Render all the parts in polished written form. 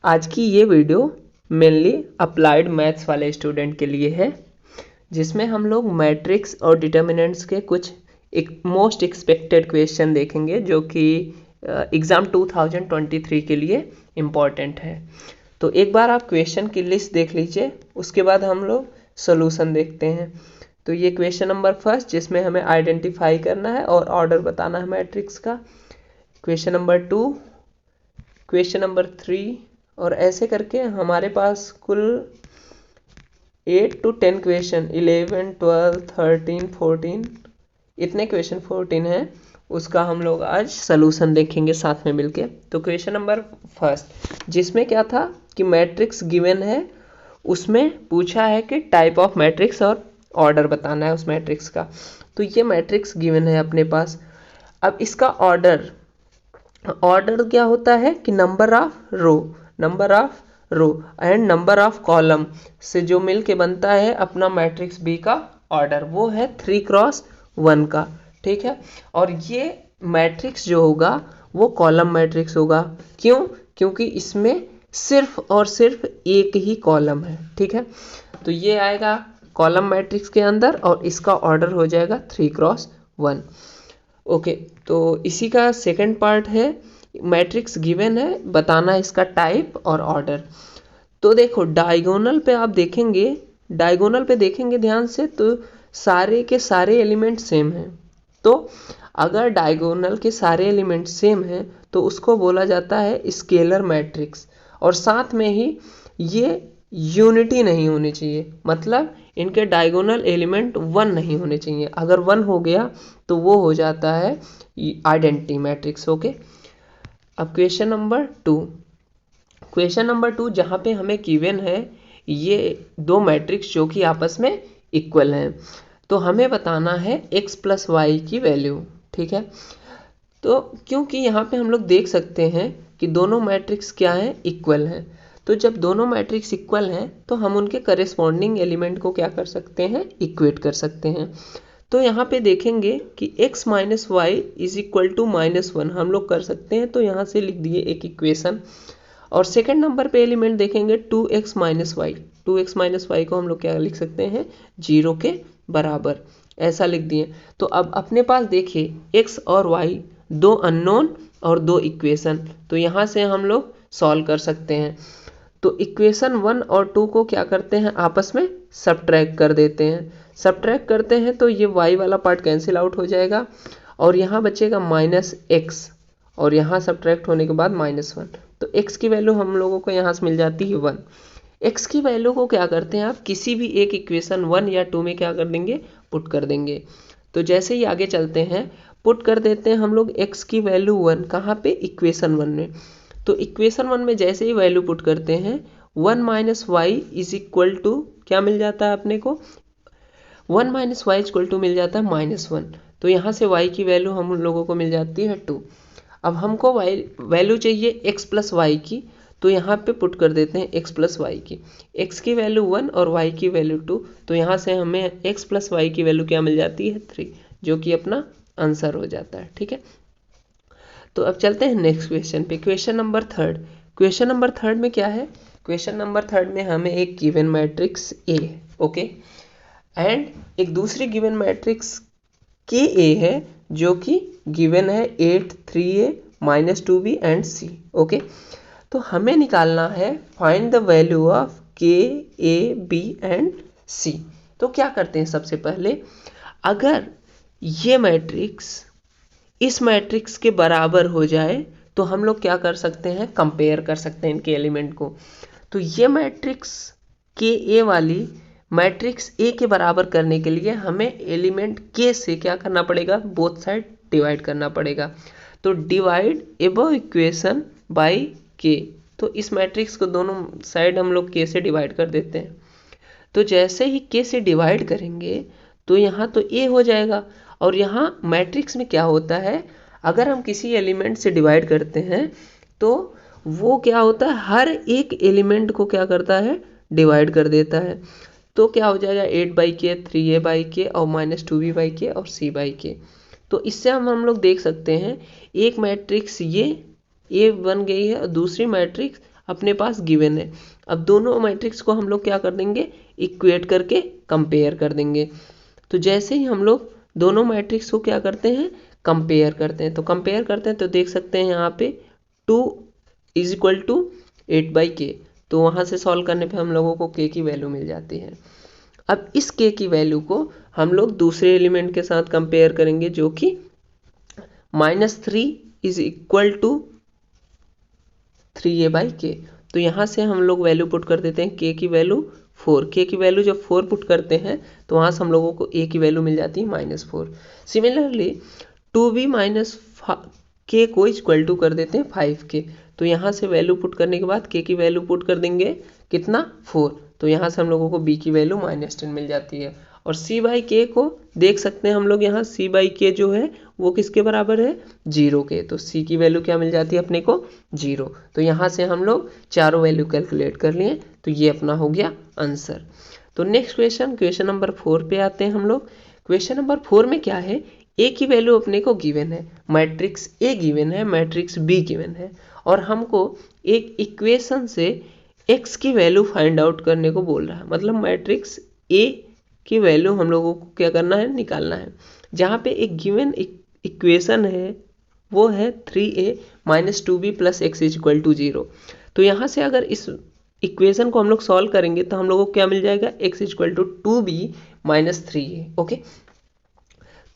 आज की ये वीडियो मेनली अप्लाइड मैथ्स वाले स्टूडेंट के लिए है, जिसमें हम लोग मैट्रिक्स और डिटर्मिनेंट्स के कुछ मोस्ट एक्सपेक्टेड क्वेश्चन देखेंगे जो कि एग्ज़ाम 2023 के लिए इम्पॉर्टेंट है। तो एक बार आप क्वेश्चन की लिस्ट देख लीजिए, उसके बाद हम लोग सोल्यूशन देखते हैं। तो ये क्वेश्चन नंबर फर्स्ट, जिसमें हमें आइडेंटिफाई करना है और ऑर्डर बताना है मैट्रिक्स का। क्वेश्चन नंबर 2, क्वेश्चन नंबर 3, और ऐसे करके हमारे पास कुल 8 to 10 क्वेश्चन, 11, 12, 13, 14, इतने क्वेश्चन 14 हैं, उसका हम लोग आज सलूशन देखेंगे साथ में मिलके। तो क्वेश्चन नंबर फर्स्ट, जिसमें क्या था कि मैट्रिक्स गिवन है, उसमें पूछा है कि टाइप ऑफ मैट्रिक्स और ऑर्डर बताना है उस मैट्रिक्स का। तो ये मैट्रिक्स गिवन है अपने पास। अब इसका ऑर्डर क्या होता है कि number of row and number of column से जो मिल के बनता है अपना मैट्रिक्स बी का ऑर्डर, वो है 3x1 का। ठीक है, और ये मैट्रिक्स जो होगा वो कॉलम मैट्रिक्स होगा। क्यों? क्योंकि इसमें सिर्फ और सिर्फ एक ही कॉलम है। ठीक है, तो ये आएगा कॉलम मैट्रिक्स के अंदर और इसका ऑर्डर हो जाएगा 3x1। ओके, तो इसी का सेकंड पार्ट है, मैट्रिक्स गिवन है, बताना इसका टाइप और ऑर्डर। तो देखो डायगोनल पे आप देखेंगे ध्यान से, तो सारे के सारे एलिमेंट सेम हैं। तो अगर डायगोनल के सारे एलिमेंट सेम हैं तो उसको बोला जाता है स्केलर मैट्रिक्स। और साथ में ही ये यूनिटी नहीं होनी चाहिए, मतलब इनके डायगोनल एलिमेंट 1 नहीं होने चाहिए। अगर 1 हो गया तो वो हो जाता है आइडेंटिटी मैट्रिक्स। ओके, अब क्वेश्चन नंबर 2 जहाँ पे हमें गिवन है ये दो मैट्रिक्स जो कि आपस में इक्वल हैं, तो हमें बताना है x प्लस वाई की वैल्यू। ठीक है, तो क्योंकि यहाँ पे हम लोग देख सकते हैं कि दोनों मैट्रिक्स क्या हैं, इक्वल हैं। तो जब दोनों मैट्रिक्स इक्वल हैं तो हम उनके करेस्पॉन्डिंग एलिमेंट को क्या कर सकते हैं, इक्वेट कर सकते हैं। तो यहाँ पे देखेंगे कि x minus y is equal to -1 हम लोग कर सकते हैं, तो यहाँ से लिख दिए एक इक्वेशन। और सेकंड नंबर पे एलिमेंट देखेंगे 2x माइनस वाई को हम लोग क्या लिख सकते हैं, 0 के बराबर, ऐसा लिख दिए। तो अब अपने पास देखिए x और y दो अननोन और दो इक्वेशन, तो यहाँ से हम लोग सॉल्व कर सकते हैं। तो इक्वेशन 1 और 2 को क्या करते हैं, आपस में सब्ट्रैक्ट कर देते हैं। सब्ट्रैक्ट करते हैं तो ये y वाला पार्ट कैंसिल आउट हो जाएगा और यहाँ बचेगा -x, और यहाँ सब्ट्रैक्ट होने के बाद -1। तो x की वैल्यू हम लोगों को यहाँ से मिल जाती है 1। x की वैल्यू को क्या करते हैं आप, किसी भी एक इक्वेशन 1 या 2 में क्या कर देंगे, पुट कर देंगे। तो जैसे ही आगे चलते हैं, पुट कर देते हैं हम लोग x की वैल्यू 1 कहाँ पे, इक्वेशन 1 में। तो इक्वेशन 1 में जैसे ही वैल्यू पुट करते हैं 1 minus y is equal to क्या मिल जाता है अपने को, 1 माइनस वाई इक्वल टू मिल जाता है -1। तो यहाँ से y की वैल्यू हम लोगों को मिल जाती है 2। अब हमको वैल्यू चाहिए x प्लस वाई की, तो यहाँ पे पुट कर देते हैं x प्लस वाई की। x की वैल्यू 1 और y की वैल्यू 2, तो यहाँ से हमें x प्लस वाई की वैल्यू क्या मिल जाती है, 3, जो कि अपना आंसर हो जाता है। ठीक है, तो अब चलते हैं नेक्स्ट क्वेश्चन पे। क्वेश्चन नंबर थर्ड में क्या है, क्वेश्चन नंबर थर्ड में हमें एक given matrix A, okay, and एक दूसरी गिवन मैट्रिक्स KA है जो कि गिवन है 8, 3A, -2B and C। Okay, तो हमें निकालना है find the value of K, A, B and C। तो क्या करते हैं, सबसे पहले अगर ये मैट्रिक्स इस मैट्रिक्स के बराबर हो जाए तो हम लोग क्या कर सकते हैं, कंपेयर कर सकते हैं इनके एलिमेंट को। तो ये मैट्रिक्स के ए वाली मैट्रिक्स ए के बराबर करने के लिए हमें एलिमेंट के से क्या करना पड़ेगा, बोथ साइड डिवाइड करना पड़ेगा। तो डिवाइड एबव इक्वेशन बाय के, तो इस मैट्रिक्स को दोनों साइड हम लोग के से डिवाइड कर देते हैं। तो जैसे ही के से डिवाइड करेंगे तो यहाँ तो ए हो जाएगा, और यहाँ मैट्रिक्स में क्या होता है, अगर हम किसी एलिमेंट से डिवाइड करते हैं तो वो क्या होता है, हर एक एलिमेंट को क्या करता है, डिवाइड कर देता है। तो क्या हो जाएगा 8/k, 3a/k और -2b/k और c/k। तो इससे हम लोग देख सकते हैं एक मैट्रिक्स ये ए बन गई है और दूसरी मैट्रिक्स अपने पास गिवन है। अब दोनों मैट्रिक्स को हम लोग क्या कर देंगे, इक्वेट करके कंपेयर कर देंगे। तो जैसे ही हम लोग दोनों मैट्रिक्स को क्या करते हैं, कंपेयर करते हैं, तो कंपेयर करते हैं तो देख सकते हैं यहाँ पे 2 इज इक्वल टू 8/k, तो वहाँ से सॉल्व करने पे हम लोगों को k की वैल्यू मिल जाती है। अब इस k की वैल्यू को हम लोग दूसरे एलिमेंट के साथ कंपेयर करेंगे जो कि -3 इज इक्वल टू 3a/k। तो यहाँ से हम लोग वैल्यू पुट कर देते हैं k की वैल्यू 4। k की वैल्यू जब 4 पुट करते हैं तो वहाँ से हम लोगों को a की वैल्यू मिल जाती है -4। सिमिलरली 2b माइनस k को इक्वल टू कर देते हैं 5k। तो यहाँ से वैल्यू पुट करने के बाद k की वैल्यू पुट कर देंगे कितना, 4। तो यहाँ से हम लोगों को b की वैल्यू -10 मिल जाती है। और c/k को देख सकते हैं हम लोग, यहाँ c/k जो है वो किसके बराबर है, 0 के। तो c की वैल्यू क्या मिल जाती है अपने को, 0। तो यहाँ से हम लोग चारों वैल्यू कैलकुलेट कर लिए, तो ये अपना हो गया आंसर। तो नेक्स्ट क्वेश्चन नंबर 4 पे आते हैं हम लोग। क्वेश्चन नंबर 4 में क्या है, ए की वैल्यू अपने को गिवन है, मैट्रिक्स ए गिवन है, मैट्रिक्स बी गिवन है, और हमको एक इक्वेशन से एक्स की वैल्यू फाइंड आउट करने को बोल रहा है। मतलब मैट्रिक्स ए की वैल्यू हम लोगों को क्या करना है, निकालना है। जहाँ पे एक गिवन इक्वेशन है वो है 3a minus 2b plus x is equal to 0। तो यहाँ से अगर इस इक्वेशन को हम लोग सॉल्व करेंगे तो हम लोगों को क्या मिल जाएगा, x equal to 2b minus 3a। Okay,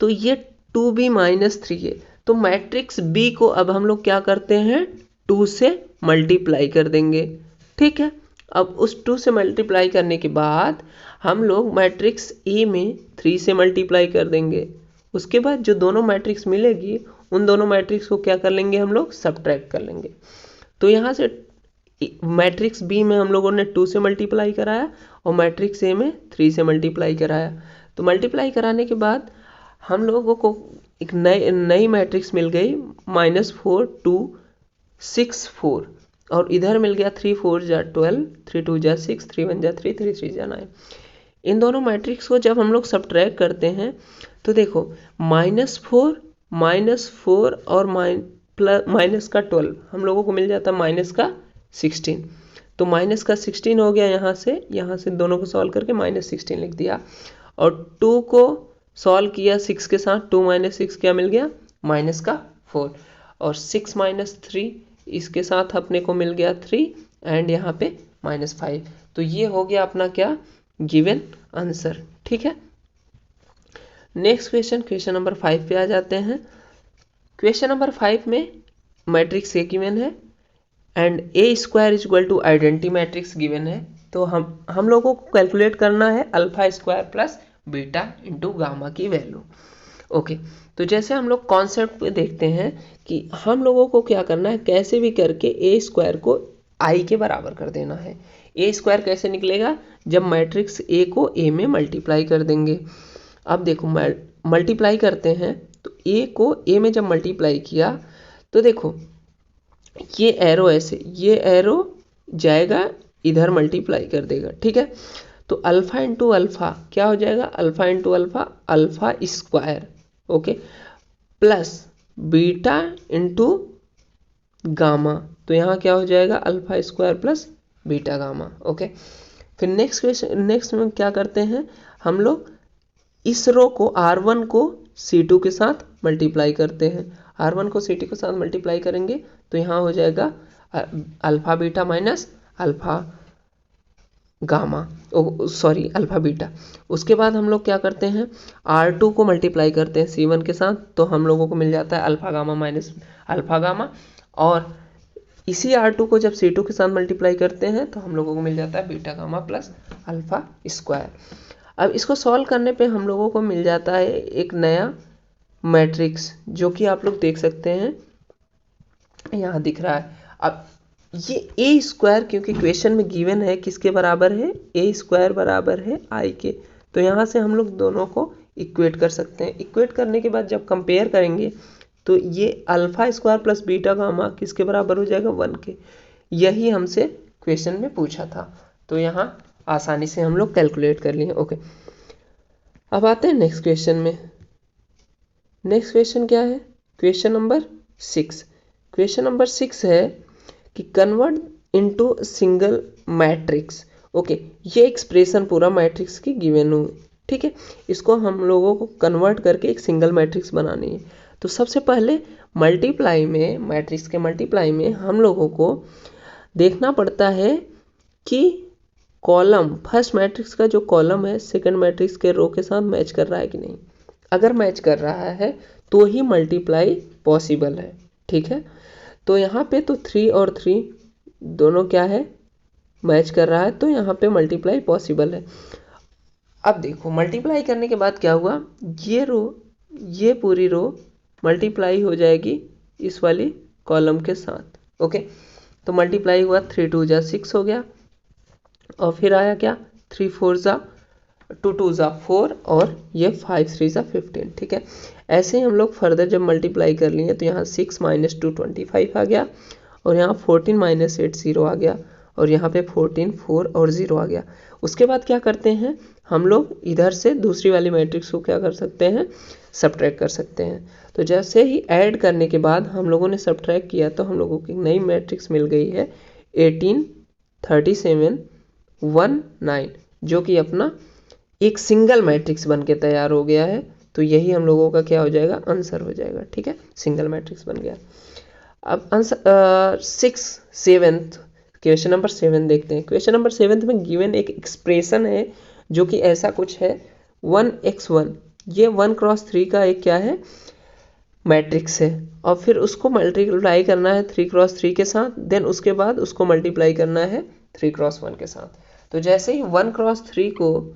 तो ये 2b माइनस 3a। तो मैट्रिक्स b को अब हम लोग क्या करते हैं, 2 से मल्टीप्लाई कर देंगे। ठीक है, अब उस 2 से मल्टीप्लाई करने के बाद हम लोग मैट्रिक्स ए में 3 से मल्टीप्लाई कर देंगे। उसके बाद जो दोनों मैट्रिक्स मिलेगी उन दोनों मैट्रिक्स को क्या कर लेंगे, हम लोग सब्ट्रैक्ट कर लेंगे। तो यहाँ से मैट्रिक्स बी में हम लोगों ने 2 से मल्टीप्लाई कराया और मैट्रिक्स ए में 3 से मल्टीप्लाई कराया। तो मल्टीप्लाई कराने के बाद हम लोगों को एक नई मैट्रिक्स मिल गई -4 2 6 4, और इधर मिल गया 3 4 जा 12, 3 2 जा 6, 3 1 जा 3, 3 3 जा 9। इन दोनों मैट्रिक्स को जब हम लोग सब्ट्रैक्ट करते हैं तो देखो -4 और माइनस का 12 हम लोगों को मिल जाता है -16। तो -16 हो गया, यहाँ से दोनों को सॉल्व करके -16 लिख दिया। और 2 को सॉल्व किया 6 के साथ, 2 - 6 क्या मिल गया, -4। और 6 - 3 इसके साथ अपने को मिल गया 3, एंड यहाँ पे -5। तो ये हो गया अपना क्या, गिवन आंसर। ठीक है, नेक्स्ट क्वेश्चन नंबर 5 पे आ जाते हैं। क्वेश्चन नंबर 5 में मैट्रिक्स ए गिवन है and A square is equal to identity matrix given है। तो हम लोगों को कैलकुलेट करना है alpha square plus beta into gamma की वैल्यू। ओके, तो जैसे हम लोग कॉन्सेप्ट पे देखते हैं कि हम लोगों को क्या करना है, कैसे भी करके ए स्क्वायर को आई के बराबर कर देना है। ए स्क्वायर कैसे निकलेगा, जब मैट्रिक्स ए को ए में मल्टीप्लाई कर देंगे। अब देखो मल्टीप्लाई करते हैं तो ए को ए में जब मल्टीप्लाई किया तो देखो ये एरो ऐसे, ये एरो जाएगा इधर मल्टीप्लाई कर देगा। ठीक है, तो अल्फा इंटू अल्फा क्या हो जाएगा, alpha into alpha, alpha square. Okay, plus beta into gamma, तो यहाँ क्या हो जाएगा, alpha square plus beta gamma. Okay, फिर नेक्स्ट में क्या करते हैं हम लोग, इस रो को R1 को C2 के साथ मल्टीप्लाई करते हैं। R1 को C2 के साथ मल्टीप्लाई करेंगे तो यहाँ हो जाएगा alpha beta minus alpha gamma, sorry alpha beta. उसके बाद हम लोग क्या करते हैं, R2 को मल्टीप्लाई करते हैं C1 के साथ, तो हम लोगों को मिल जाता है alpha gamma minus alpha gamma. और इसी R2 को जब C2 के साथ मल्टीप्लाई करते हैं तो हम लोगों को मिल जाता है beta gamma plus alpha square. अब इसको सॉल्व करने पे हम लोगों को मिल जाता है एक नया मैट्रिक्स, जो कि आप लोग देख सकते हैं यहाँ दिख रहा है। अब ये ए स्क्वायर क्योंकि क्वेश्चन में गिवन है किसके बराबर है, ए स्क्वायर बराबर है आई के, तो यहाँ से हम लोग दोनों को इक्वेट कर सकते हैं। इक्वेट करने के बाद जब कंपेयर करेंगे तो ये alpha square plus beta gamma किसके बराबर हो जाएगा, 1 के। यही हमसे क्वेश्चन में पूछा था, तो यहाँ आसानी से हम लोग कैलकुलेट कर लिए। ओके, अब आते हैं नेक्स्ट क्वेश्चन में। नेक्स्ट क्वेश्चन क्या है, क्वेश्चन नंबर 6। क्वेश्चन नंबर 6 है कि convert into single matrix. Okay, ये एक्सप्रेशन पूरा मैट्रिक्स की गिवन हुई, ठीक है। इसको हम लोगों को कन्वर्ट करके एक सिंगल मैट्रिक्स बनानी है। तो सबसे पहले मल्टीप्लाई में, मैट्रिक्स के मल्टीप्लाई में हम लोगों को देखना पड़ता है कि कॉलम, फर्स्ट मैट्रिक्स का जो कॉलम है सेकंड मैट्रिक्स के रो के साथ मैच कर रहा है कि नहीं। अगर मैच कर रहा है तो ही मल्टीप्लाई पॉसिबल है, ठीक है। तो यहाँ पे तो 3 और 3 दोनों क्या है, मैच कर रहा है, तो यहाँ पे मल्टीप्लाई पॉसिबल है। अब देखो मल्टीप्लाई करने के बाद क्या हुआ, ये रो, ये पूरी रो मल्टीप्लाई हो जाएगी इस वाली कॉलम के साथ। ओके, तो मल्टीप्लाई हुआ, 3 2 जा 6 हो गया, और फिर आया क्या, 3 4 जा 2 2 जा 4, और ये 5 3 जा 15, ठीक है। ऐसे ही हम लोग फर्दर जब मल्टीप्लाई कर लिए तो यहाँ 6 - 2 25 आ गया, और यहाँ 14 - 8 0 आ गया, और यहाँ पे 14 4 और 0 आ गया। उसके बाद क्या करते हैं हम लोग, इधर से दूसरी वाली मैट्रिक्स को क्या कर सकते हैं, सब्ट्रैक्ट कर सकते हैं। तो जैसे ही ऐड करने के बाद हम लोगों ने सब्ट्रैक्ट किया तो हम लोगों को नई मैट्रिक्स मिल गई है 18 37 1 9, जो कि अपना एक सिंगल मैट्रिक्स बन के तैयार हो गया है। तो यही हम लोगों का क्या हो जाएगा, आंसर हो जाएगा, ठीक है, सिंगल मैट्रिक्स बन गया। अब आंसर 7th क्वेश्चन नंबर 7 देखते हैं। क्वेश्चन नंबर 7 में गिवन एक एक्सप्रेशन है जो कि ऐसा कुछ है 1x1, ये 1 क्रॉस 3 का एक क्या है, मैट्रिक्स है, और फिर उसको मल्टीप्लाई करना है 3 क्रॉस 3 के साथ, देन उसके बाद उसको मल्टीप्लाई करना है 3 क्रॉस 1 के साथ। तो जैसे ही 1 क्रॉस 3 को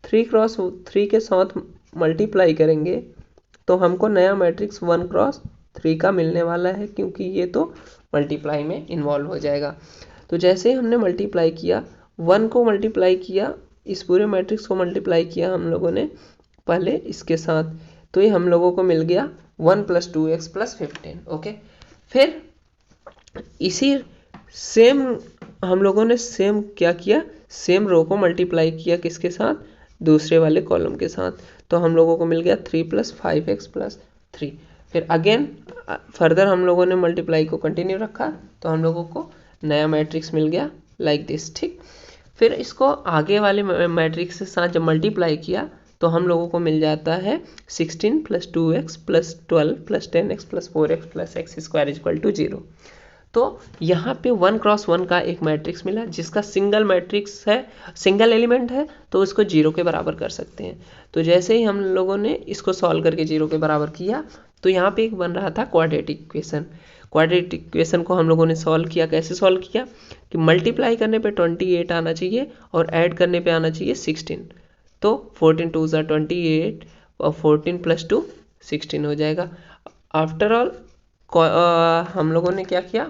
3 क्रॉस 3 के साथ मल्टीप्लाई करेंगे तो हमको नया मैट्रिक्स 1 क्रॉस 3 का मिलने वाला है, क्योंकि ये तो मल्टीप्लाई में इन्वॉल्व हो जाएगा। तो जैसे ही हमने मल्टीप्लाई किया, 1 को मल्टीप्लाई किया, इस पूरे मैट्रिक्स को मल्टीप्लाई किया हम लोगों ने पहले इसके साथ, तो ये हम लोगों को मिल गया 1 + 2x + 15। ओके, फिर इसी सेम हम लोगों ने सेम क्या किया, सेम रो को मल्टीप्लाई किया किसके साथ, दूसरे वाले कॉलम के साथ, तो हम लोगों को मिल गया 3 + 5x + 3। फिर अगेन फर्दर हम लोगों ने मल्टीप्लाई को कंटिन्यू रखा, तो हम लोगों को नया मैट्रिक्स मिल गया लाइक दिस, ठीक। फिर इसको आगे वाले मैट्रिक्स के साथ जब मल्टीप्लाई किया तो हम लोगों को मिल जाता है 16 + 2x + 12 + 10x + 4x + x² = 0। तो यहाँ पे 1 क्रॉस 1 का एक मैट्रिक्स मिला जिसका सिंगल मैट्रिक्स है, सिंगल एलिमेंट है, तो इसको 0 के बराबर कर सकते हैं। तो जैसे ही हम लोगों ने इसको सॉल्व करके 0 के बराबर किया तो यहाँ पे एक बन रहा था क्वाड्रेटिक इक्वेशन। क्वाड्रेटिक इक्वेशन को हम लोगों ने सॉल्व किया, कैसे सॉल्व किया कि मल्टीप्लाई करने पे 28 आना चाहिए और ऐड करने पे आना चाहिए 16। तो 14 2 = 28 और 14 + 2 16 हो जाएगा। आफ्टर ऑल हम लोगों ने क्या किया,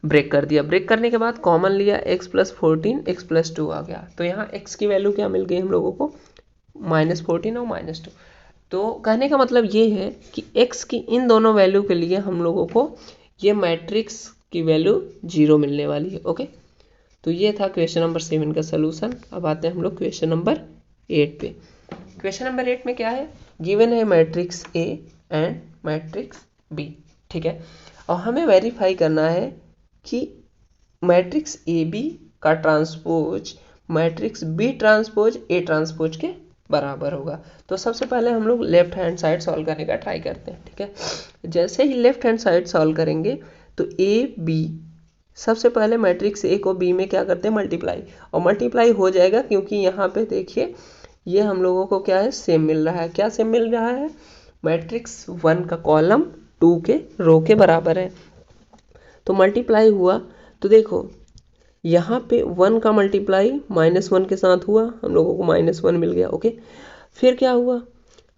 ब्रेक कर दिया। ब्रेक करने के बाद कॉमन लिया, x + 14 x + 2 आ गया। तो यहाँ x की वैल्यू क्या मिल गई हम लोगों को, -14 और -2। तो कहने का मतलब ये है कि x की इन दोनों वैल्यू के लिए हम लोगों को ये मैट्रिक्स की वैल्यू 0 मिलने वाली है। ओके, तो ये था क्वेश्चन नंबर 7 का सलूशन। अब आते हैं हम लोग क्वेश्चन नंबर 8 पे। क्वेश्चन नंबर 8 में क्या है, गिवन है matrix A and matrix B, ठीक है, और हमें वेरीफाई करना है कि मैट्रिक्स AB का transpose matrix B transpose A transpose के बराबर होगा। तो सबसे पहले हम लोग लेफ्ट हैंड साइड सॉल्व करने का ट्राई करते हैं, ठीक है। जैसे ही लेफ्ट हैंड साइड सॉल्व करेंगे तो AB, सबसे पहले मैट्रिक्स A को B में क्या करते हैं, मल्टीप्लाई, और मल्टीप्लाई हो जाएगा क्योंकि यहाँ पे देखिए ये हम लोगों को क्या है, सेम मिल रहा है। क्या सेम मिल रहा है, मैट्रिक्स 1 का कॉलम 2 के रो के बराबर है। तो मल्टीप्लाई हुआ तो देखो यहाँ पे 1 का मल्टीप्लाई -1 के साथ हुआ, हम लोगों को -1 मिल गया। ओके, फिर क्या हुआ,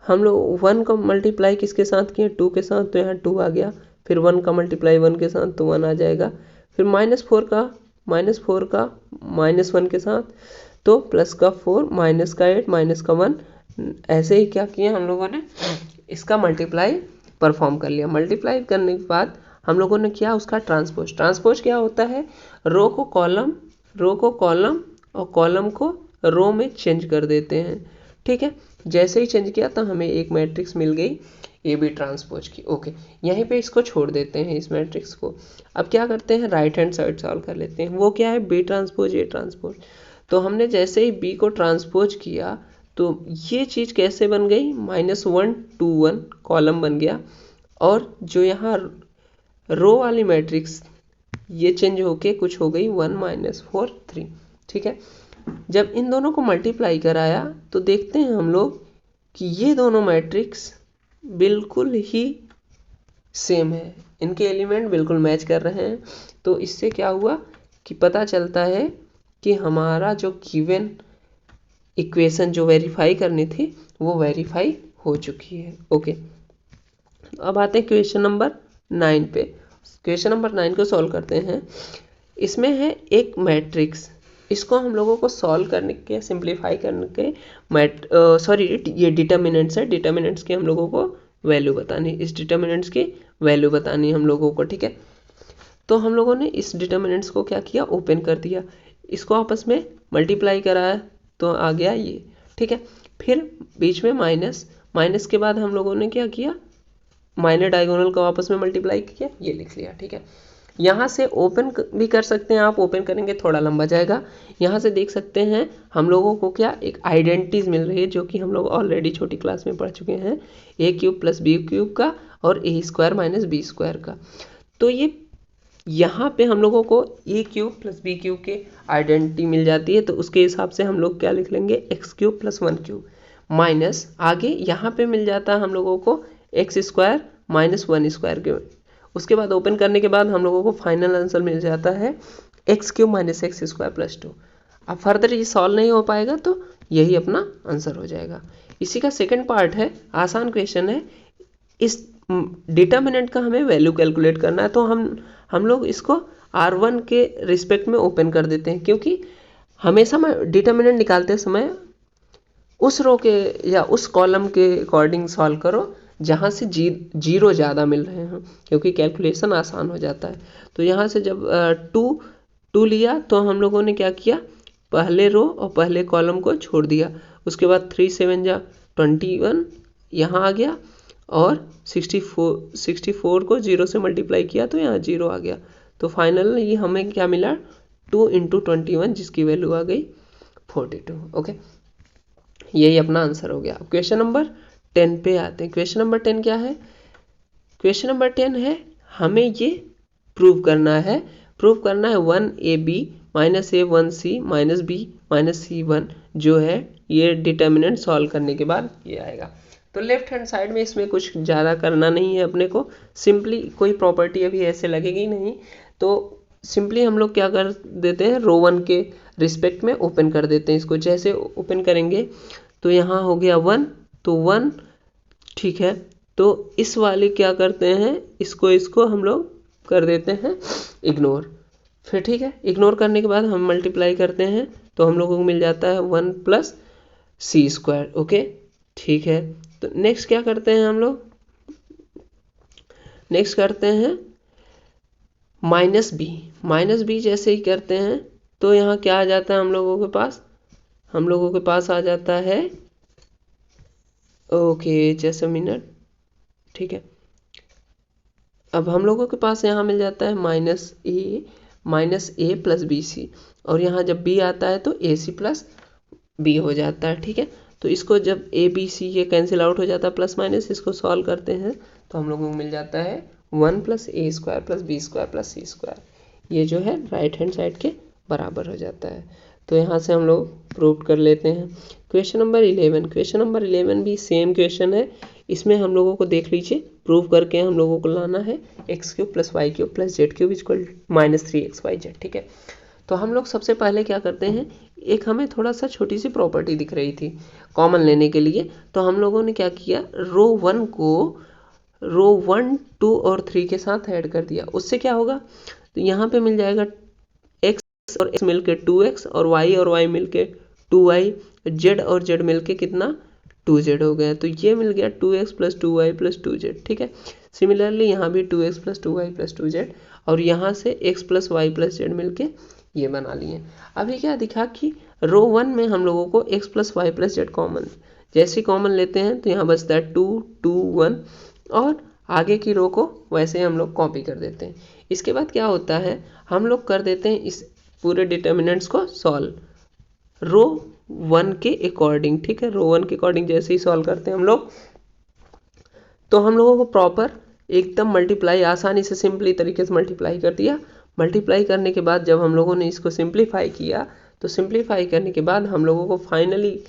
हम लोग 1 का मल्टीप्लाई किसके साथ किए, 2 के साथ, तो यहाँ 2 आ गया। फिर 1 का मल्टीप्लाई 1 के साथ तो 1 आ जाएगा। फिर -4 का -1 के साथ तो प्लस का 4, माइनस का 8, माइनस का 1, ऐसे ही क्या किया हम लोगों ने, इसका मल्टीप्लाई परफॉर्म कर लिया। मल्टीप्लाई करने के बाद हम लोगों ने किया उसका ट्रांसपोज। ट्रांसपोज क्या होता है, रो को कॉलम और कॉलम को रो में चेंज कर देते हैं, ठीक है। जैसे ही चेंज किया तो हमें एक मैट्रिक्स मिल गई ए बी ट्रांसपोज की। ओके, यहीं पे इसको छोड़ देते हैं इस मैट्रिक्स को। अब क्या करते हैं, राइट हैंड साइड सॉल्व कर लेते हैं। वो क्या है, बी ट्रांसपोज ए ट्रांसपोज। तो हमने जैसे ही बी को ट्रांसपोज किया तो ये चीज़ कैसे बन गई, -1 2 1 कॉलम बन गया, और जो यहाँ रो वाली मैट्रिक्स ये चेंज होके कुछ हो गई 1 -4 3। ठीक है, जब इन दोनों को मल्टीप्लाई कराया तो देखते हैं हम लोग कि ये दोनों मैट्रिक्स बिल्कुल ही सेम है, इनके एलिमेंट बिल्कुल मैच कर रहे हैं। तो इससे क्या हुआ कि पता चलता है कि हमारा जो गिवन इक्वेशन जो वेरीफाई करनी थी वो वेरीफाई हो चुकी है। ओके, अब आते हैं क्वेश्चन नंबर 9 पे। क्वेश्चन नंबर 9 को सॉल्व करते हैं। इसमें है एक मैट्रिक्स, इसको हम लोगों को सॉल्व करने के, सिंप्लीफाई करने के सॉरी ये डिटर्मिनेंट्स है, डिटर्मिनेंट्स की हम लोगों को वैल्यू बतानी, इस डिटर्मिनेंट्स की वैल्यू बतानी हम लोगों को। ठीक है, तो हम लोगों ने इस डिटर्मिनेंट्स को क्या किया, ओपन कर दिया, इसको आपस में मल्टीप्लाई कराया तो आ गया ये। ठीक है, फिर बीच में माइनस के बाद हम लोगों ने क्या किया, माइनर डायगोनल को आपस में मल्टीप्लाई किया, ये लिख लिया। ठीक है, यहाँ से ओपन भी कर सकते हैं आप, ओपन करेंगे थोड़ा लंबा जाएगा। यहाँ से देख सकते हैं हम लोगों को क्या एक आइडेंटिटीज मिल रही है, जो कि हम लोग ऑलरेडी छोटी क्लास में पढ़ चुके हैं, a³ + b³ का और a² - b² का। तो ये यहाँ पे हम लोगों को a³ + b³ के आइडेंटिटी मिल जाती है, तो उसके हिसाब से हम लोग क्या लिख लेंगे, x³ + 1³ माइनस आगे यहाँ पे मिल जाता है हम लोगों को x² - 1² के। उसके बाद ओपन करने के बाद हम लोगों को फाइनल आंसर मिल जाता है x³ - x² + 2। अब फर्दर ये सॉल्व नहीं हो पाएगा तो यही अपना आंसर हो जाएगा। इसी का सेकंड पार्ट है, आसान क्वेश्चन है, इस डिटर्मिनेंट का हमें वैल्यू कैलकुलेट करना है। तो हम लोग इसको R1 के रिस्पेक्ट में ओपन कर देते हैं, क्योंकि हमेशा डिटर्मिनेंट निकालते समय उस रो के या उस कॉलम के अकॉर्डिंग सॉल्व करो जहाँ से जीरो ज़्यादा मिल रहे हैं, क्योंकि कैलकुलेशन आसान हो जाता है। तो यहाँ से जब 2 लिया तो हम लोगों ने क्या किया, पहले रो और पहले कॉलम को छोड़ दिया, उसके बाद 3 7 जा 21 यहाँ आ गया, और 64 को 0 से मल्टीप्लाई किया तो यहाँ 0 आ गया। तो फाइनली हमें क्या मिला, 2 × 21, जिसकी वैल्यू आ गई 42। ओके, यही अपना आंसर हो गया। अब क्वेश्चन नंबर 10 पे आते हैं। क्वेश्चन नंबर 10 क्या है, क्वेश्चन नंबर 10 है हमें ये प्रूव करना है 1ab - a1c - b - c1 जो है ये डिटर्मिनेंट सॉल्व करने के बाद ये आएगा। तो लेफ्ट हैंड साइड में इसमें कुछ ज़्यादा करना नहीं है अपने को, सिंपली कोई प्रॉपर्टी अभी ऐसे लगेगी नहीं, तो सिंपली हम लोग क्या कर देते हैं, रो 1 के रिस्पेक्ट में ओपन कर देते हैं इसको। जैसे ओपन करेंगे तो यहाँ हो गया 1, तो 1 ठीक है, तो इस वाले क्या करते हैं, इसको हम लोग कर देते हैं इग्नोर। फिर ठीक है, इग्नोर करने के बाद हम मल्टीप्लाई करते हैं तो हम लोगों को मिल जाता है 1 + c²। ओके, ठीक है, तो नेक्स्ट क्या करते हैं हम लोग, नेक्स्ट करते हैं -b जैसे ही करते हैं तो यहाँ क्या आ जाता है हम लोगों के पास आ जाता है, ओके जैसे मिनट, ठीक है, अब हम लोगों के पास यहाँ मिल जाता है -a + bc, और यहाँ जब b आता है तो ac + b हो जाता है। ठीक है, तो इसको जब a b c ये कैंसिल आउट हो जाता है प्लस माइनस, इसको सॉल्व करते हैं तो हम लोगों को मिल जाता है 1 + a² + b² + c², ये जो है राइट हैंड साइड के बराबर हो जाता है। तो यहाँ से हम लोग प्रूव कर लेते हैं। क्वेश्चन नंबर 11 भी सेम क्वेश्चन है, इसमें हम लोगों को देख लीजिए, प्रूव करके हम लोगों को लाना है x³ + y³ + z³ = -3xyz। ठीक है, तो हम लोग सबसे पहले क्या करते हैं, एक हमें थोड़ा सा छोटी सी प्रॉपर्टी दिख रही थी कॉमन लेने के लिए, तो हम लोगों ने क्या किया, रो 1 को रो 1 2 और 3 के साथ ऐड कर दिया। उससे क्या होगा, तो यहाँ पे मिल जाएगा x और x मिलके 2x और y मिलके 2y, z और z मिलके कितना 2z हो गया। तो ये मिल गया 2x + 2y + 2z। ठीक है, सिमिलरली यहाँ भी 2x + 2y + 2z, और यहाँ से x + y + z मिलके ये बना लिए। अभी क्या दिखा कि रो 1 में हम लोगों को x + y + z कॉमन, जैसे कॉमन लेते हैं तो यहाँ बचता है 2 2 1, और आगे की रो को वैसे ही हम लोग कॉपी कर देते हैं। इसके बाद क्या होता है, हम लोग कर देते हैं इस पूरे डिटर्मिनेंट्स को सॉल्व रो 1 के अकॉर्डिंग। ठीक है, रो 1 के अकॉर्डिंग जैसे ही सॉल्व करते हैं हम लोग, तो हम लोगों को प्रॉपर एकदम मल्टीप्लाई आसानी से सिंपली तरीके से मल्टीप्लाई कर दिया। मल्टीप्लाई करने के बाद जब हम लोगों ने इसको सिंप्लीफाई किया, तो सिंप्लीफाई करने के बाद हम लोगों को फाइनली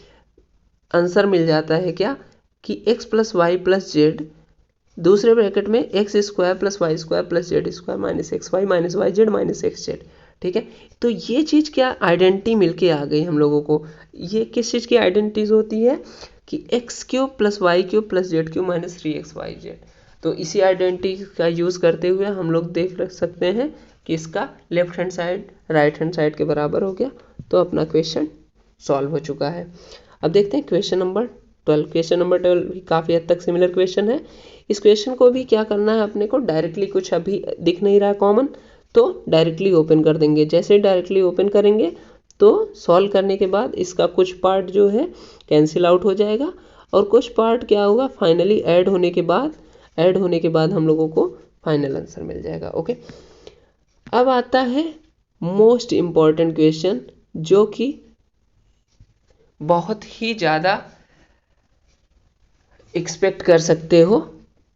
आंसर मिल जाता है क्या, कि x plus y plus z दूसरे ब्रैकेट में x square plus y square plus z square minus x y minus y z minus x z. ठीक है, तो ये चीज़ क्या आइडेंटिटी मिलके आ गई हम लोगों को। ये किस चीज़ की आइडेंटिटीज होती है कि x cube plus y cube plus z cube minus 3x y z. तो इसी आइडेंटिटी का यूज़ करते हुए हम लोग देख सकते हैं कि इसका left hand side right hand side के बराबर हो गया। तो अपना क्वेश्चन सॉल्व हो चुका है। अब देखते हैं क्वेश्चन नंबर 12। क्वेश्चन नंबर 12 भी काफ़ी हद तक सिमिलर क्वेश्चन है। इस क्वेश्चन को भी क्या करना है अपने को, डायरेक्टली कुछ अभी दिख नहीं रहा कॉमन, तो डायरेक्टली ओपन कर देंगे। जैसे डायरेक्टली ओपन करेंगे तो सॉल्व करने के बाद इसका कुछ पार्ट जो है कैंसिल आउट हो जाएगा और कुछ पार्ट क्या होगा फाइनली ऐड होने के बाद हम लोगों को फाइनल आंसर मिल जाएगा। ओके, अब आता है मोस्ट इम्पॉर्टेंट क्वेश्चन जो कि बहुत ही ज़्यादा एक्सपेक्ट कर सकते हो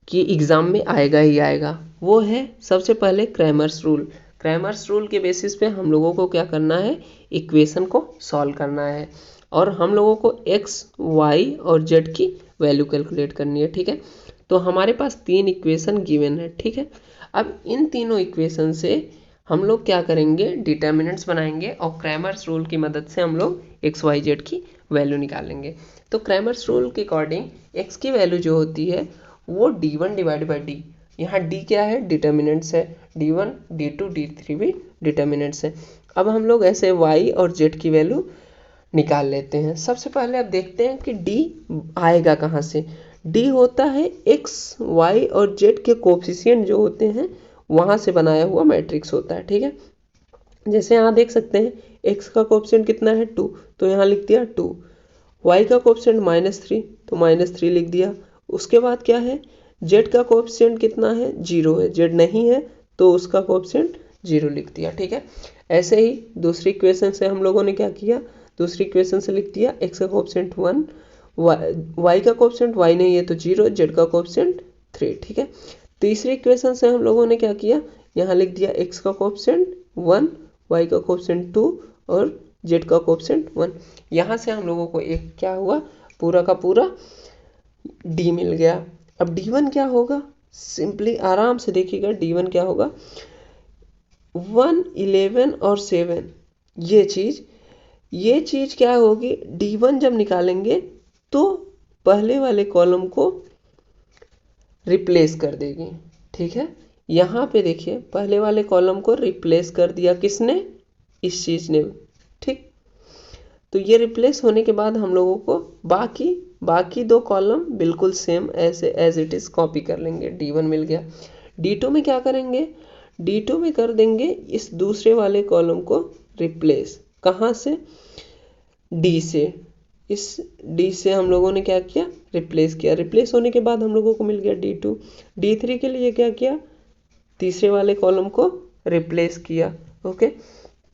कि एग्ज़ाम में आएगा ही आएगा। वो है सबसे पहले क्रैमर्स रूल। क्रैमर्स रूल के बेसिस पे हम लोगों को क्या करना है, इक्वेशन को सॉल्व करना है और हम लोगों को x, y और z की वैल्यू कैलकुलेट करनी है। ठीक है, तो हमारे पास 3 इक्वेशन गिवन है। ठीक है, अब इन तीनों इक्वेशन से हम लोग क्या करेंगे, डिटर्मिनेंट्स बनाएंगे और क्रैमर्स रूल की मदद से हम लोग x, y, z की वैल्यू निकालेंगे। तो क्रैमर्स रूल के अकॉर्डिंग x की वैल्यू जो होती है वो d1 डिवाइड बाई डी, यहाँ d क्या है, डिटर्मिनेंट्स है, d1, d2, d3 भी डिटर्मिनेंट्स है। अब हम लोग ऐसे y और z की वैल्यू निकाल लेते हैं। सबसे पहले अब देखते हैं कि d आएगा कहाँ से। d होता है x, y और z के कोफिशिएंट जो होते हैं वहाँ से बनाया हुआ मैट्रिक्स होता है। ठीक है, जैसे यहाँ देख सकते हैं x का कोफिशिएंट कितना है 2, तो यहाँ लिख दिया 2। y का कोफिशिएंट -3, तो -3 लिख दिया। उसके बाद क्या है, z का कोफिशिएंट कितना है 0 है, z नहीं है तो उसका कोफिशिएंट 0 लिख दिया। ठीक है, ऐसे ही दूसरी इक्वेशन से हम लोगों ने क्या किया, दूसरी इक्वेशन से लिख दिया x का कोफिशिएंट 1, y का कोफिशिएंट y नहीं है तो 0, z का कोफिशिएंट 3। ठीक है, तीसरी इक्वेशन से हम लोगों ने क्या किया, यहाँ लिख दिया x का कोफिशिएंट 1, y का कोफिशिएंट 2 और z का कोफिशिएंट 1। यहाँ से हम लोगों को एक क्या हुआ, पूरा का पूरा d मिल गया। अब d1 क्या होगा, सिंपली आराम से देखिएगा d1 क्या होगा, 1, 11 और 7 ये चीज़ क्या होगी, d1 जब निकालेंगे तो पहले वाले कॉलम को रिप्लेस कर देगी। ठीक है, यहाँ पे देखिए पहले वाले कॉलम को रिप्लेस कर दिया किसने, इस चीज़ ने। ठीक, तो ये रिप्लेस होने के बाद हम लोगों को बाकी 2 कॉलम बिल्कुल सेम ऐसे एज इट इज़ कॉपी कर लेंगे। d1 मिल गया। d2 में क्या करेंगे, d2 में कर देंगे इस दूसरे वाले कॉलम को रिप्लेस, कहाँ से, d से। इस d से हम लोगों ने क्या किया, रिप्लेस किया। रिप्लेस होने के बाद हम लोगों को मिल गया d2। d3 के लिए क्या किया, तीसरे वाले कॉलम को रिप्लेस किया। ओके,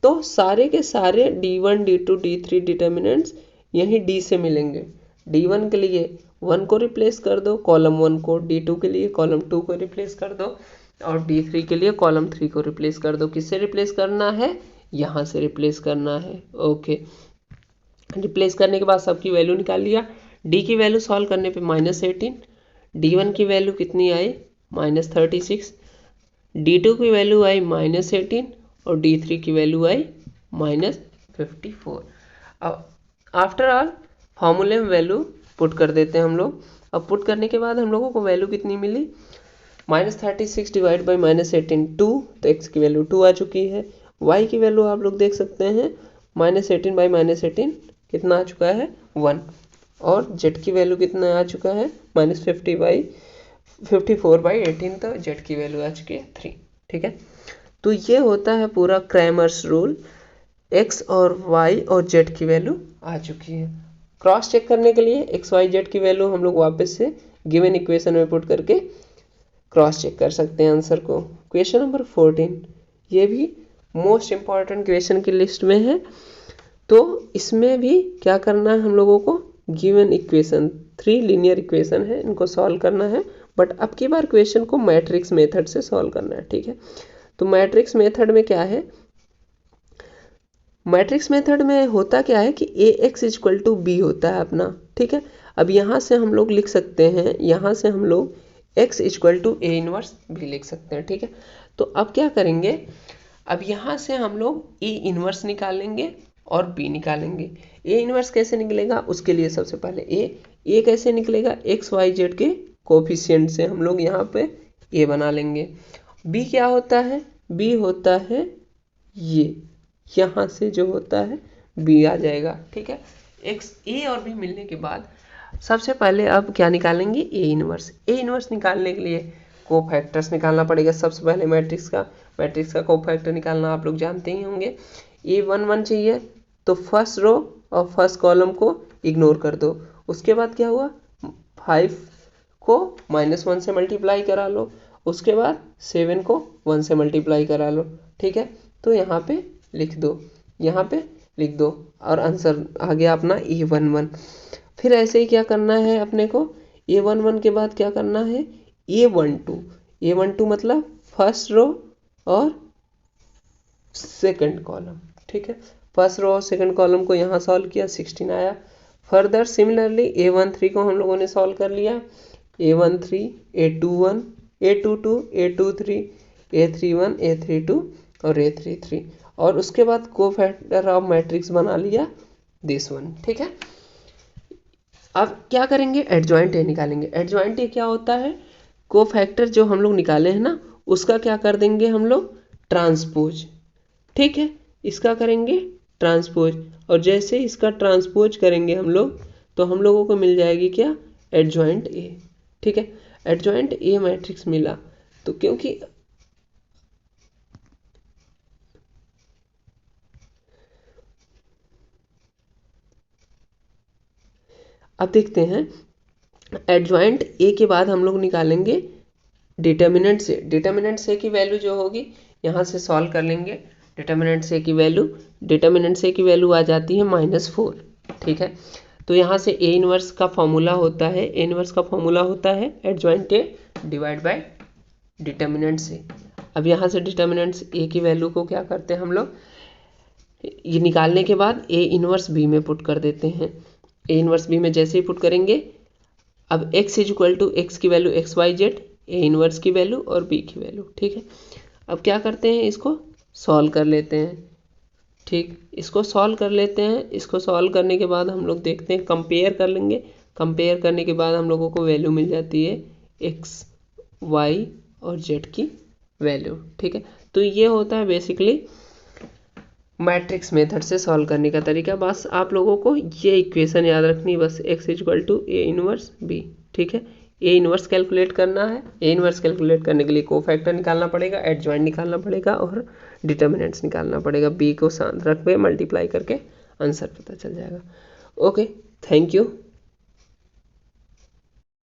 तो सारे के सारे d1, d2, d3 डिटर्मिनेंट्स यही d से मिलेंगे। d1 के लिए 1 को रिप्लेस कर दो कॉलम 1 को, d2 के लिए कॉलम 2 को रिप्लेस कर दो और d3 के लिए कॉलम 3 को रिप्लेस कर दो। किससे रिप्लेस करना है, यहाँ से रिप्लेस करना है। ओके, रिप्लेस करने के बाद सबकी वैल्यू निकाल लिया। d की वैल्यू सॉल्व करने पे -18, d1 की वैल्यू कितनी आई -36, d2 की वैल्यू आई -18 और d3 की वैल्यू आई -54। अब आफ्टर ऑल फॉर्मूले में वैल्यू पुट कर देते हैं हम लोग। अब पुट करने के बाद हम लोगों को वैल्यू कितनी मिली, -36 डिवाइड बाई -18 2, तो x की वैल्यू 2 आ चुकी है। y की वैल्यू आप लोग देख सकते हैं -18 बाई -18 कितना आ चुका है 1 और z की वैल्यू कितना आ चुका है -54 बाई 18, तो z की वैल्यू आ चुकी है 3। ठीक है, तो ये होता है पूरा क्रैमर्स रूल। x और y और z की वैल्यू आ चुकी है। क्रॉस चेक करने के लिए x, y, z की वैल्यू हम लोग वापस से गिवन इक्वेशन में पुट करके क्रॉस चेक कर सकते हैं आंसर को। क्वेश्चन नंबर 14, ये भी मोस्ट इम्पॉर्टेंट क्वेश्चन की लिस्ट में है। तो इसमें भी क्या करना है हम लोगों को, गिवन इक्वेशन 3 लीनियर इक्वेशन है, इनको सॉल्व करना है, बट अब की बार क्वेश्चन को मैट्रिक्स मेथड से सॉल्व करना है। ठीक है, तो मैट्रिक्स मेथड में क्या है, मैट्रिक्स मेथड में होता क्या है कि ax इक्वल टू बी होता है अपना। ठीक है, अब यहाँ से हम लोग लिख सकते हैं, यहाँ से हम लोग x equal to A inverse भी लिख सकते हैं। ठीक है, तो अब क्या करेंगे, अब यहाँ से हम लोग ए इनवर्स निकालेंगे और बी निकालेंगे। ए इनवर्स कैसे निकलेगा, उसके लिए सबसे पहले ए कैसे निकलेगा, एक्स वाई जेड के कोफिशिएंट से हम लोग यहाँ पे ए बना लेंगे। बी क्या होता है, बी होता है ये, यहाँ से जो होता है बी आ जाएगा। ठीक है, एक्स ए और बी मिलने के बाद सबसे पहले अब क्या निकालेंगे, ए इनवर्स। ए इनवर्स निकालने के लिए कोफैक्टर्स निकालना पड़ेगा। सबसे पहले मैट्रिक्स का कोफैक्टर निकालना आप लोग जानते ही होंगे। A11 चाहिए तो फर्स्ट रो और फर्स्ट कॉलम को इग्नोर कर दो। उसके बाद क्या हुआ, 5 को -1 से मल्टीप्लाई करा लो, उसके बाद 7 को 1 से मल्टीप्लाई करा लो। ठीक है, तो यहाँ पे लिख दो, यहाँ पे लिख दो और आंसर आ गया अपना A11। फिर ऐसे ही क्या करना है अपने को, A11 के बाद क्या करना है, A12 मतलब फर्स्ट रो और सेकंड कॉलम। ठीक है, फर्स्ट रो और सेकंड कॉलम को यहाँ सॉल्व किया, 16 आया। फर्दर सिमिलरली A13 को हम लोगों ने सॉल्व कर लिया, A13, A21, A22, A23, A31, A32 और A33, और उसके बाद कोफैक्टर ऑफ मैट्रिक्स बना लिया दिस वन। ठीक है, अब क्या करेंगे, एडजॉइंट ए निकालेंगे। एडजॉइंट ए क्या होता है, कोफैक्टर जो हम लोग निकाले हैं ना, उसका क्या कर देंगे हम लोग, ट्रांसपोज। ठीक है, इसका करेंगे ट्रांसपोज, और जैसे इसका ट्रांसपोज करेंगे हम लोग तो हम लोगों को मिल जाएगी क्या, एडजॉइंट ए। ठीक है, एडजॉइंट ए मैट्रिक्स मिला, तो क्योंकि अब देखते हैं एडजॉइंट ए के बाद हम लोग निकालेंगे डिटर्मिनेंट से। डिटर्मिनेंट से की वैल्यू जो होगी यहाँ से सॉल्व कर लेंगे। डिटर्मिनेंट से की वैल्यू आ जाती है -4। ठीक है, तो यहाँ से ए इनवर्स का फॉर्मूला होता है, adjoint A divide by determinant से। अब यहाँ से डिटर्मिनेंट ए की वैल्यू को क्या करते हैं हम लोग, ये निकालने के बाद ए इनवर्स बी में पुट कर देते हैं। ए इनवर्स बी में जैसे ही पुट करेंगे, अब x इक्वल टू एक्स की value x y z, A inverse की वैल्यू और b की वैल्यू। ठीक है, अब क्या करते हैं, इसको सॉल्व कर लेते हैं। ठीक, इसको सॉल्व कर लेते हैं। इसको सॉल्व करने के बाद हम लोग देखते हैं, कंपेयर कर लेंगे। कंपेयर करने के बाद हम लोगों को वैल्यू मिल जाती है x, y और z की वैल्यू। ठीक है, तो ये होता है बेसिकली मैट्रिक्स मेथड से सॉल्व करने का तरीका। बस आप लोगों को ये इक्वेशन याद रखनी, बस x equal to A inverse b। ठीक है, ए इनवर्स कैलकुलेट करना है। ए इनवर्स कैलकुलेट करने के लिए कोफैक्टर निकालना पड़ेगा, एडजॉइंट निकालना पड़ेगा और डिटर्मिनेंट्स निकालना पड़ेगा। b को साथ रख पे मल्टीप्लाई करके आंसर पता चल जाएगा। Okay, thank you.